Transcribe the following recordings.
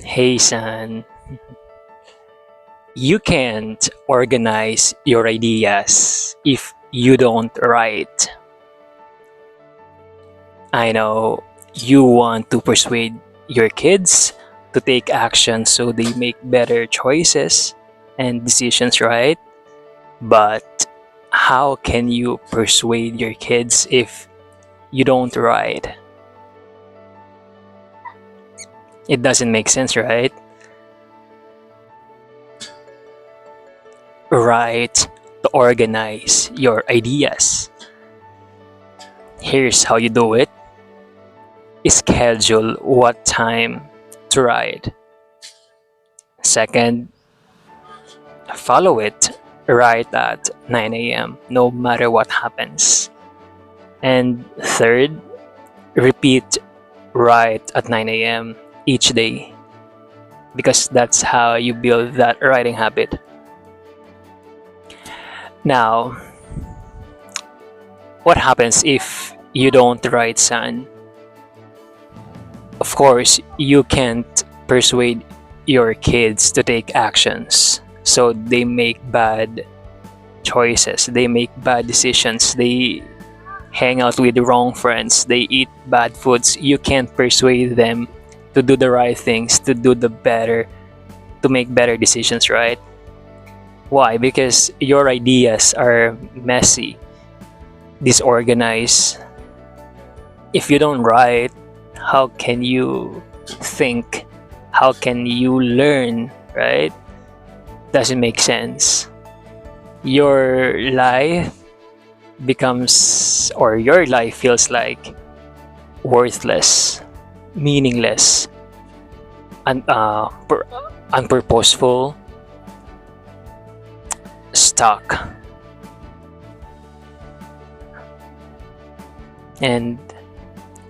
Hey son, you can't organize your ideas if you don't write. I know you want to persuade your kids to take action so they make better choices and decisions, right? But how can you persuade your kids if you don't write? It doesn't make sense, right? Write to organize your ideas. Here's how you do it: schedule what time to write. Second, follow it right at 9 a.m. no matter what happens. And third, repeat right at 9 a.m. each day because that's how you build that writing habit. Now, what happens if you don't write, son? Of course, you can't persuade your kids to take actions. So they make bad choices, they make bad decisions, they hang out with the wrong friends, they eat bad foods. You can't persuade them to do the right things, to do the better, to make better decisions, right? Why? Because your ideas are messy, disorganized. If you don't write, how can you think? How can you learn, right? Doesn't make sense. Your life becomes, or your life feels like worthless, meaningless, un- uh, pur- unpurposeful, stuck. And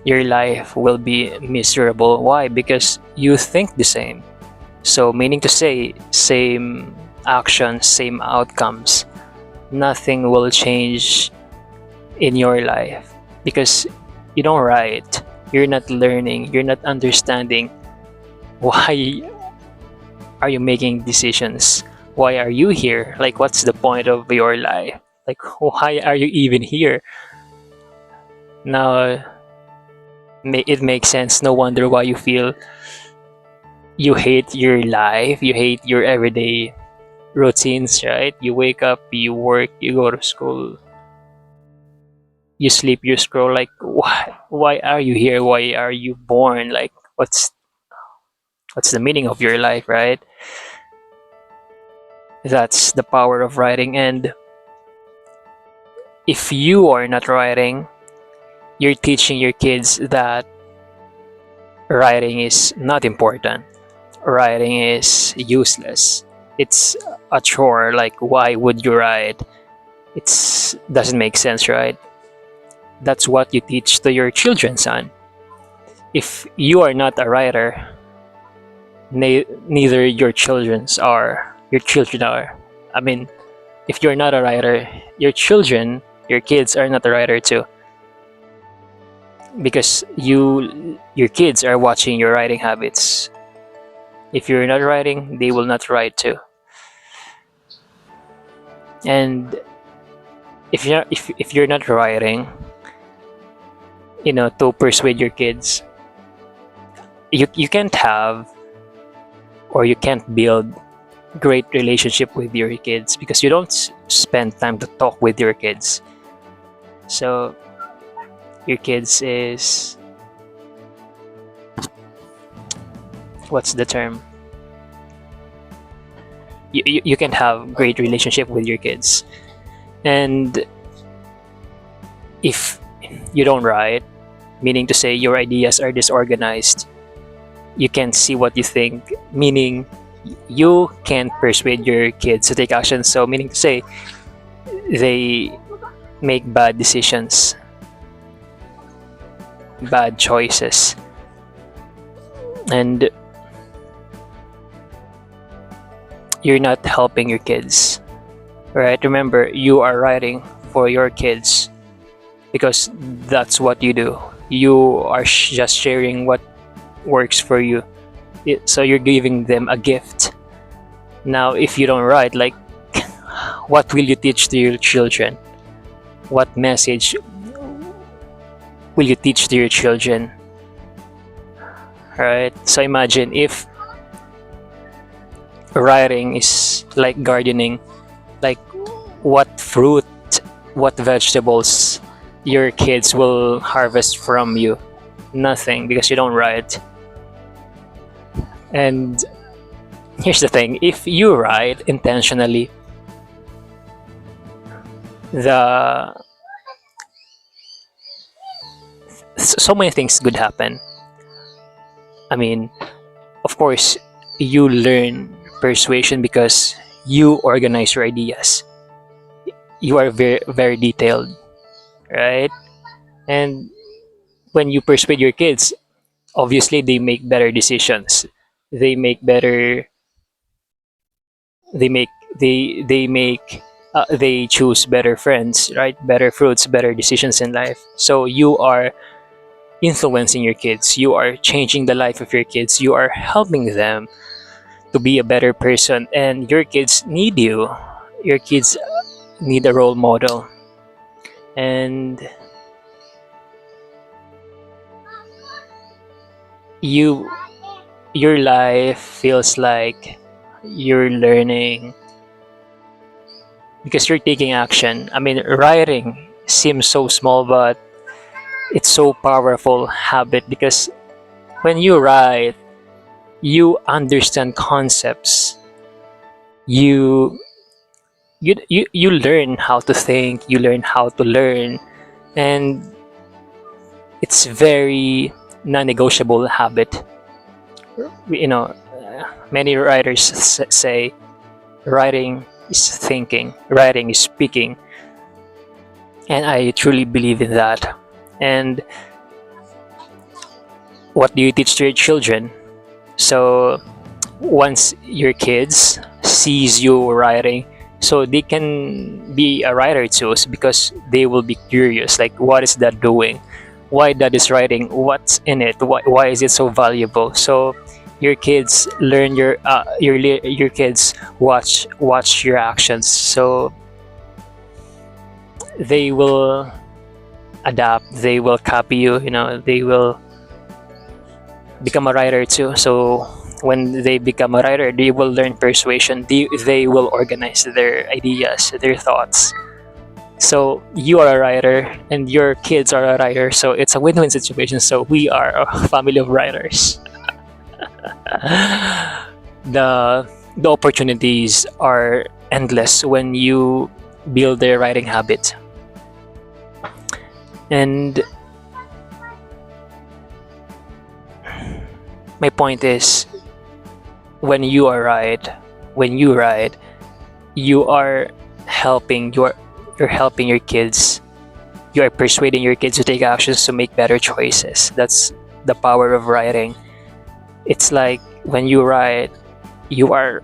your life will be miserable. Why? Because you think the same. So, meaning to say, same actions, same outcomes. Nothing will change in your life because you don't write. You're not learning. You're not understanding why are you making decisions. Why are you here? Like, what's the point of your life? Like, why are you even here? Now, it makes sense. No wonder why you feel you hate your life. You hate your everyday routines, right? You wake up, you work, you go to school, you sleep, you scroll. Like, why are you here? Why are you born? Like, what's the meaning of your life, right? That's the power of writing. And if you are not writing, you're teaching your kids that writing is not important. Writing is useless. It's a chore. Like, why would you write? It's doesn't make sense, right? That's what you teach to your children, son. If you are not a writer, neither your children's are. Your children are. I mean, if you're not a writer, your children, your kids are not a writer too, because your kids are watching your writing habits. If you're not writing, they will not write too. And if you're not writing, to persuade your kids, you can't have, or you can't build great relationship with your kids because you don't spend time to talk with your kids. So your kids is, what's the term, you can have great relationship with your kids. And if you don't write, meaning to say your ideas are disorganized, you can't see what you think, meaning you can't persuade your kids to take action. So meaning to say they make bad decisions, bad choices. And you're not helping your kids, right? Remember, you are writing for your kids because that's what you do. You are just sharing what works for you. So you're giving them a gift. Now, if you don't write, like, what will you teach to your children? What message will you teach to your children? Right? So imagine if writing is like gardening, like what fruit, what vegetables your kids will harvest from you. Nothing, because you don't write. And here's the thing, if you write intentionally, the so many things could happen. I mean, of course, you learn persuasion because you organize your ideas. You are very very detailed, right? And when you persuade your kids, obviously they make better decisions. They make better. They make they make they choose better friends, right? Better fruits, better decisions in life. So you are influencing your kids. You are changing the life of your kids. You are helping them to be a better person, and your kids need you. Your kids need a role model, and you your life feels like you're learning because you're taking action. I mean, writing seems so small, but it's so powerful habit because when you write, you understand concepts. You you learn how to think. You learn how to learn, and it's very non-negotiable habit. You know, many writers say writing is thinking, writing is speaking, and I truly believe in that. And what do you teach to your children? So once your kids sees you writing, so they can be a writer too, because they will be curious, like what is that doing, why that is writing, what's in it, why is it so valuable. So your kids learn your kids watch your actions, so they will adapt, they will copy you, they will become a writer too. So when they become a writer, they will learn persuasion. They will organize their ideas, their thoughts. So you are a writer and your kids are a writer. So it's a win-win situation. So we are a family of writers. The opportunities are endless when you build their writing habit. And my point is, when you write, you are you're helping your kids. You are persuading your kids to take actions to make better choices. That's the power of writing. It's like when you write, you are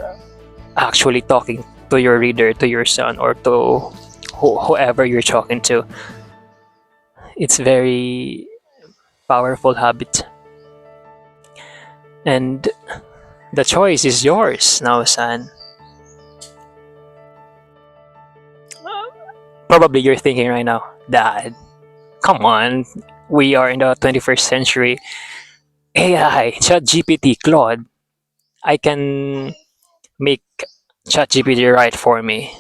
actually talking to your reader, to your son, or to whoever you're talking to. It's very powerful habit, and the choice is yours now, son. Probably you're thinking right now, Dad, come on, we are in the 21st century. AI, ChatGPT, Claude, I can make ChatGPT write for me.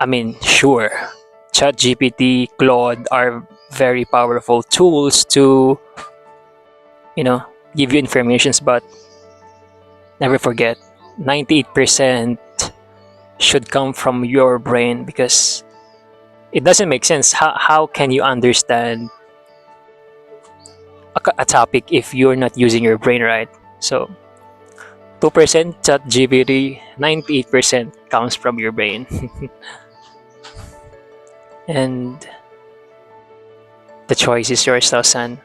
I mean, sure, ChatGPT, Claude are very powerful tools to, you know, give you informations, but never forget, 98% should come from your brain, because it doesn't make sense. How can you understand a topic if you're not using your brain, right? So 2% chat GPT, 98% comes from your brain. And the choice is yours now, son.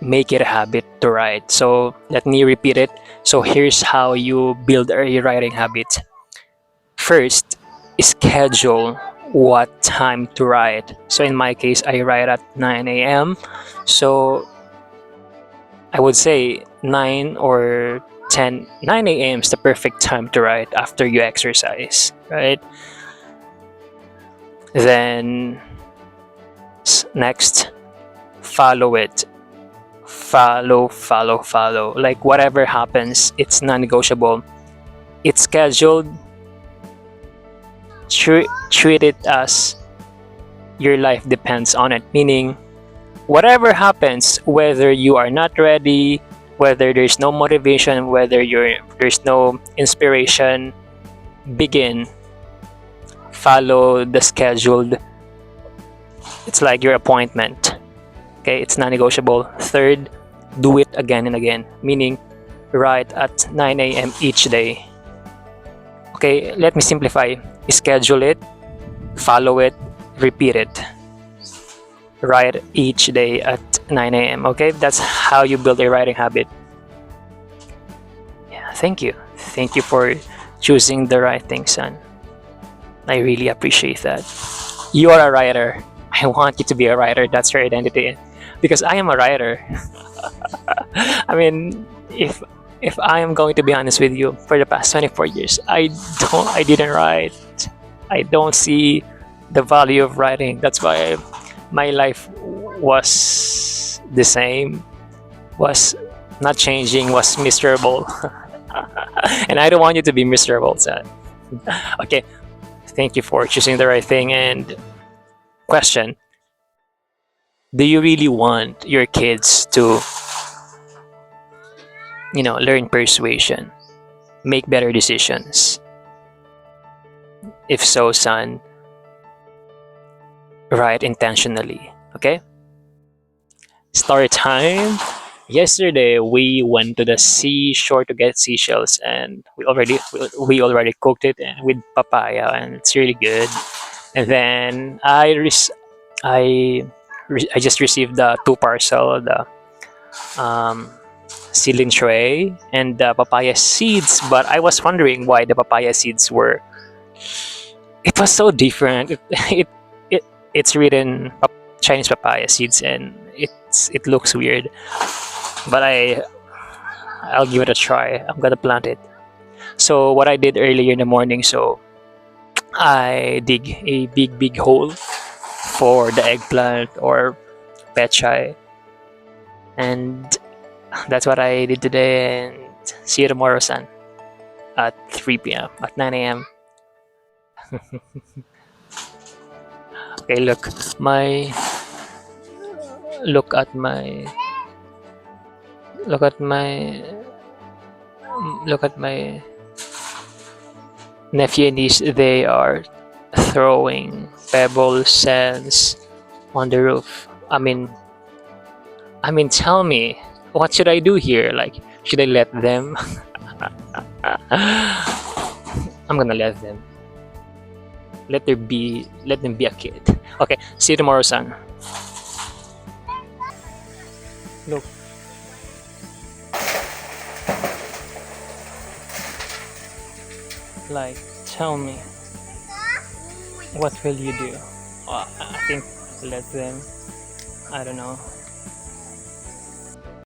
Make it a habit to write. So let me repeat it. So here's how you build a writing habit. First, schedule what time to write. So in my case, I write at 9 a.m. So I would say 9 or 10, 9 a.m. is the perfect time to write after you exercise, right? Then next, follow it. Follow. Like whatever happens, it's non-negotiable. It's scheduled. Treat it as your life depends on it. Meaning, whatever happens, whether you are not ready, whether there's no motivation, whether there's no inspiration, begin. Follow the scheduled. It's like your appointment. Okay, it's non-negotiable. Third, do it again and again. Meaning, write at 9 a.m. each day. Okay, let me simplify. Schedule it, follow it, repeat it. Write each day at 9 a.m. Okay, that's how you build a writing habit. Yeah, thank you. Thank you for choosing the right thing, son. I really appreciate that. You are a writer. I want you to be a writer. That's your identity. Because I am a writer. I mean, if I am going to be honest with you, for the past 24 years, I didn't write. I don't see the value of writing. That's why my life was the same, was not changing, was miserable. And I don't want you to be miserable, son. Okay, thank you for choosing the right thing. And question, do you really want your kids to, learn persuasion, make better decisions? If so, son, write intentionally. Okay? Story time. Yesterday we went to the seashore to get seashells, and we already cooked it with papaya, and it's really good. And then I just received the two parcel, the um, seedling tray and the papaya seeds, but I was wondering why the papaya seeds were. It was so different. It it's written Chinese papaya seeds, and it looks weird. But I'll give it a try. I'm gonna plant it. So what I did earlier in the morning, so I dig a big hole for the eggplant or pechay, and that's what I did today. And see you tomorrow, son, at 3 p.m. at 9 a.m. Okay, look at my look at my look at my nephew and niece. They are throwing pebbles, sands on the roof. I mean, tell me, what should I do here? Like, should I let them? I'm gonna let them. Let them be a kid. Okay, see you tomorrow, son. Look, like, tell me, what will you do? I think let them. I don't know.